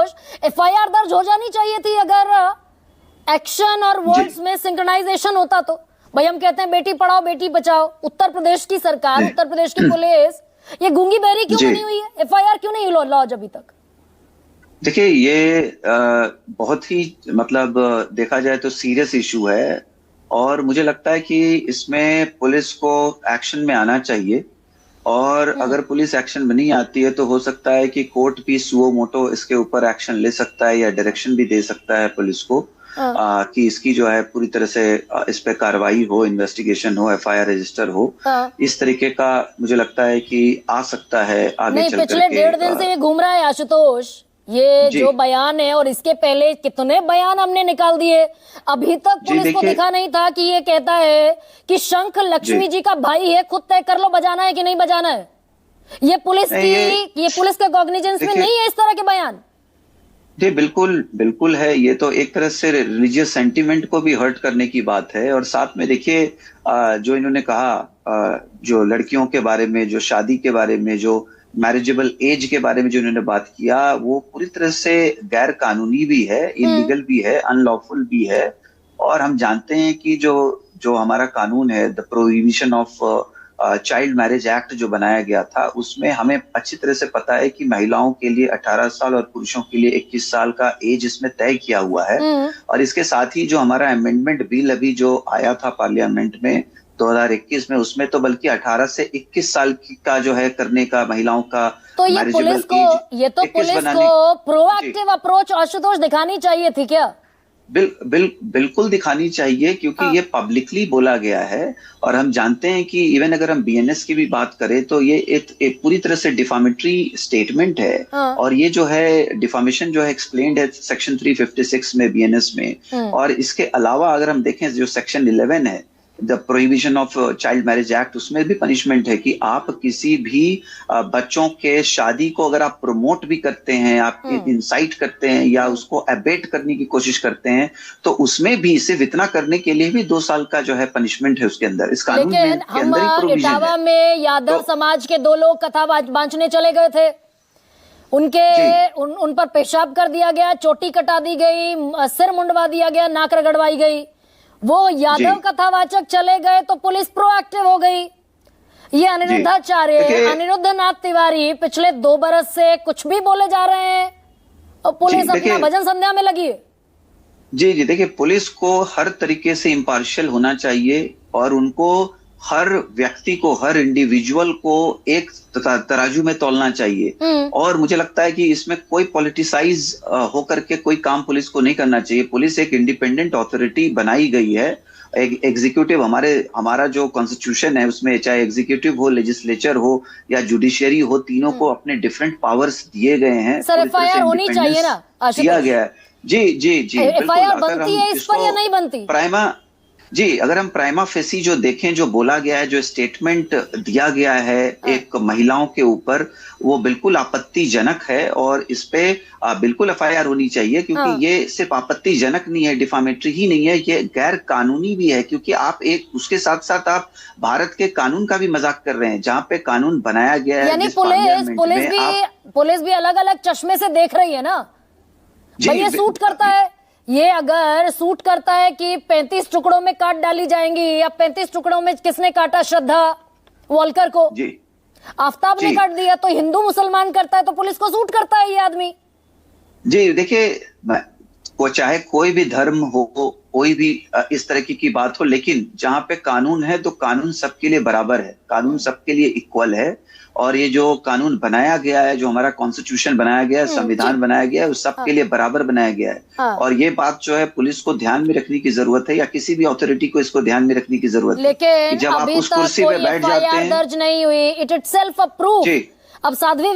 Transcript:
Ashutosh, FIR दर्ज हो जानी चाहिए थी अगर एक्शन और वर्ड्स में सिंक्रोनाइजेशन होता तो। भाई हम कहते हैं बेटी पढ़ाओ बेटी बचाओ, उत्तर प्रदेश की सरकार, उत्तर प्रदेश की पुलिस ये गूंगी बहरी क्यों बनी हुई है? एफआईआर क्यों नहीं लॉन्च अभी तक? देखिए ये बहुत ही मतलब देखा जाए तो सीरियस इशू है और मुझे लगता है कि इसमें पुलिस को एक्शन में आना चाहिए और अगर पुलिस एक्शन में नहीं आती है तो हो सकता है कि कोर्ट भी सुओ मोटो इसके ऊपर एक्शन ले सकता है या डायरेक्शन भी दे सकता है पुलिस को कि इसकी जो है पूरी तरह से इस पे कार्रवाई हो, इन्वेस्टिगेशन हो, एफआईआर रजिस्टर हो। इस तरीके का मुझे लगता है कि आ सकता है आगे नहीं, चल करके। पिछले 1.5 दिन से ये घूम रहा है आशुतोष, ये जो बयान है, और इसके पहले कितने बयान हमने निकाल दिए। अभी तक पुलिस को दिखा नहीं था कि ये कहता है कि शंख लक्ष्मी जी का भाई है, खुद तय कर लो बजाना है कि नहीं बजाना है। ये पुलिस की ये पुलिस के कॉग्निजेंस में नहीं है इस तरह के बयान। जी बिल्कुल है। ये तो एक तरह से रिलीजियस सेंटीमेंट को भी हर्ट करने की बात है और साथ में देखिए जो इन्होंने कहा जो लड़कियों के बारे में, जो शादी के बारे में, जो मैरिजेबल एज के बारे में जो इन्होंने बात किया, वो पूरी तरह से गैर कानूनी भी है, इलीगल भी है, अनलॉफुल भी है। और हम जानते हैं कि जो हमारा कानून है, the prohibition of child marriage act जो बनाया गया था, उसमें हमें अच्छी तरह से पता है कि महिलाओं के लिए 18 साल और पुरुषों के लिए 21 साल का एज इसमें तय किया हुआ है। और इसके साथ ही जो हमारा अमेंडमेंट बिल अभी जो आया था पार्लियामेंट में 2021 में, उसमें तो बल्कि 18 से 21 साल का जो है करने का महिलाओं का, तो ये पुलिस को प्रोएक्टिव अप्रोच आशुतोष दिखानी चाहिए थी क्या? बिल्कुल दिखानी चाहिए क्योंकि ये पब्लिकली बोला गया है और हम जानते हैं कि इवन अगर हम बीएनएस की भी बात करें तो ये एक पूरी तरह से डिफामेटरी स्टेटमेंट है। और ये जो है डिफामेशन जो है एक्सप्लेन्ड है सेक्शन 356 में बीएनएस में। और इसके अलावा अगर हम देखें जो सेक्शन 11 है, the prohibition of child marriage act, उसमें भी पनिशमेंट है कि आप किसी भी बच्चों के शादी को अगर आप प्रमोट भी करते हैं, आप इंसाइट करते हैं या उसको अबेट करने की कोशिश करते हैं, तो उसमें भी सिर्फ इतना करने के लिए भी 2 साल का जो है पनिशमेंट है उसके अंदर, इस कानून के अंदर ही प्रोविजन है। इटावा में यादव समाज के 2 लोग कथा बांचने चले गए थे, उन पर पेशाब कर दिया गया, चोटी कटा दी गई, सिर मुंडवा दिया गया, नाक रगड़वाई गई। वो यादव कथावाचक चले गए तो पुलिस प्रोएक्टिव हो गई। ये अनिरुद्धाचार्य, अनिरुद्धनाथ तिवारी पिछले 2 बरस से कुछ भी बोले जा रहे हैं और पुलिस अपना भजन संध्या में लगी है। जी देखिए, पुलिस को हर तरीके से इम्पार्शियल होना चाहिए और उनको हर व्यक्ति को, हर इंडिविजुअल को एक तराजू में तौलना चाहिए। और मुझे लगता है कि इसमें कोई पॉलिटिसाइज होकर के कोई काम पुलिस को नहीं करना चाहिए। पुलिस एक इंडिपेंडेंट अथॉरिटी बनाई गई है। एग्जीक्यूटिव हमारा जो कॉन्स्टिट्यूशन है उसमें चाहे एग्जीक्यूटिव हो, लेजिस्लेचर हो या जुडिशियरी हो, तीनों को अपने डिफरेंट पावर्स दिए गए हैं। सर एफआईआर होनी चाहिए ना, दिया गया है। जी एफआईआर बनती है इस पर या नहीं बनती? अगर हम प्राइमा फेसी जो देखें, जो बोला गया है, जो स्टेटमेंट दिया गया है एक महिलाओं के ऊपर, वो बिल्कुल आपत्तिजनक है और इस पे बिल्कुल एफआईआर होनी चाहिए क्योंकि ये सिर्फ आपत्तिजनक नहीं है, डिफामेटरी ही नहीं है, ये गैर कानूनी भी है क्योंकि आप उसके साथ साथ आप भारत के कानून का भी मजाक कर रहे हैं जहाँ पे कानून बनाया गया है। यानी पुलिस भी अलग अलग चश्मे से देख रही है ना। ये सूट करता है, ये अगर सूट करता है कि 35 टुकड़ों में काट डाली जाएंगी या 35 टुकड़ों में किसने काटा श्रद्धा वॉलकर को, आफ्ताब ने काट दिया, तो हिंदू मुसलमान करता है तो पुलिस को सूट करता है ये आदमी। जी देखिए, वो चाहे कोई भी धर्म हो, कोई भी इस तरह की बात हो, लेकिन जहां पे कानून है तो कानून सबके लिए बराबर है, कानून सबके लिए इक्वल है। और ये जो कानून बनाया गया है, जो हमारा कॉन्स्टिट्यूशन बनाया गया है, संविधान बनाया गया है, उस सबके लिए बराबर बनाया गया है। और ये बात जो है पुलिस को ध्यान में रखने की जरूरत है या किसी भी अथॉरिटी को इसको ध्यान में रखने की जरूरत है। लेकिन जब आप उस कुर्सी पे बैठ जाते हैं, दर्ज नहीं हुई, इट इटसेल्फ अ प्रूफ। अब साध्वी